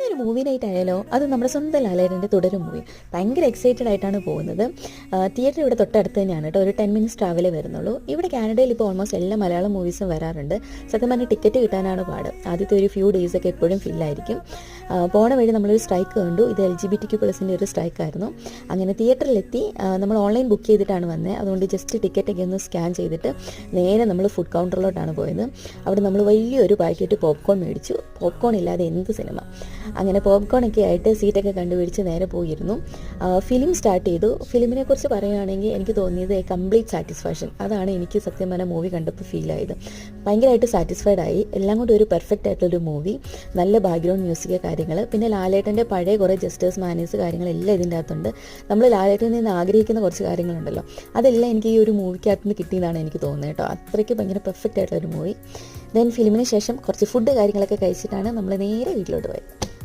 ഇന്നൊരു movie night ആയാലോ, അത് നമ്മുടെ സ്വന്തം ലാലേട്ടൻ്റെ തുടരും മൂവി. ഭയങ്കര എക്സൈറ്റഡ് ആയിട്ടാണ് പോകുന്നത്. തിയേറ്റർ ഇവിടെ തൊട്ടടുത്ത് തന്നെയാണ് കേട്ടോ, ഒരു 10 മിനിറ്റ്സ് ട്രാവലേ വരുന്നുള്ളൂ. ഇവിടെ കാനഡയിൽ ഇപ്പോൾ ഓൾമോസ്റ്റ് എല്ലാ മലയാളം മൂവീസും വരാറുണ്ട്. സത്യം പറഞ്ഞാൽ ടിക്കറ്റ് കിട്ടാനാണ് പാട്. ആദ്യത്തെ ഒരു ഫ്യൂ ഡേയ്സൊക്കെ എപ്പോഴും ഫില്ലായിരിക്കും. പോണ വഴി നമ്മളൊരു സ്ട്രൈക്ക് കണ്ടു. ഇത് LGBTQ+ ഒരു സ്ട്രൈക്കായിരുന്നു. അങ്ങനെ തിയേറ്ററിലെത്തി. നമ്മൾ ഓൺലൈൻ ബുക്ക് ചെയ്തിട്ടാണ് വന്നത്. അതുകൊണ്ട് ജസ്റ്റ് ടിക്കറ്റൊക്കെ ഒന്ന് സ്കാൻ ചെയ്തിട്ട് നേരെ നമ്മൾ ഫുഡ് കൗണ്ടറിലോട്ടാണ് പോയത്. അവിടെ നമ്മൾ വലിയൊരു പാക്കറ്റ് പോപ്കോൺ മേടിച്ചു. പോപ്കോൺ ഇല്ലാതെ എന്ത് സിനിമ. അങ്ങനെ പോപ്കോണൊക്കെ ആയിട്ട് സീറ്റൊക്കെ കണ്ടുപിടിച്ച് നേരെ പോയിരുന്നു. ഫിലിം സ്റ്റാർട്ട് ചെയ്തു. ഫിലിമിനെ കുറിച്ച് പറയുകയാണെങ്കിൽ എനിക്ക് തോന്നിയത് കംപ്ലീറ്റ് സാറ്റിസ്ഫാക്ഷൻ. അതാണ് എനിക്ക് സത്യം പറഞ്ഞാൽ മൂവി കണ്ടപ്പോൾ ഫീലായത്. ഭയങ്കരമായിട്ട് സാറ്റിസ്ഫൈഡ് ആയി. എല്ലാം കൂടി ഒരു പെർഫെക്റ്റ് ആയിട്ടുള്ളൊരു മൂവി. നല്ല ബാക്ക്ഗ്രൗണ്ട് മ്യൂസിക് കാര്യങ്ങൾ, പിന്നെ ലാലേട്ടൻ്റെ പഴയ കുറേ ജസ്റ്റേഴ്സ് മാനേഴ്സ് കാര്യങ്ങളെല്ലാം ഇതിൻ്റെ അകത്തുണ്ട്. നമ്മൾ ലാലേട്ടനിൽ നിന്ന് ആഗ്രഹിക്കുന്ന കുറച്ച് കാര്യങ്ങളുണ്ടല്ലോ, അതെല്ലാം എനിക്ക് ഈ ഒരു മൂവിക്കകത്ത് നിന്ന് കിട്ടിയതാണ് എനിക്ക് തോന്നുന്നത് കേട്ടോ. അത്രയ്ക്ക് ഭയങ്കര പെർഫെക്റ്റ് ആയിട്ടുള്ളൊരു മൂവി. ദെൻ ഫിലിമിന് ശേഷം കുറച്ച് ഫുഡ് കാര്യങ്ങളൊക്കെ കഴിച്ചിട്ടാണ് നമ്മൾ നേരെ വീട്ടിലോട്ട് പോയത്.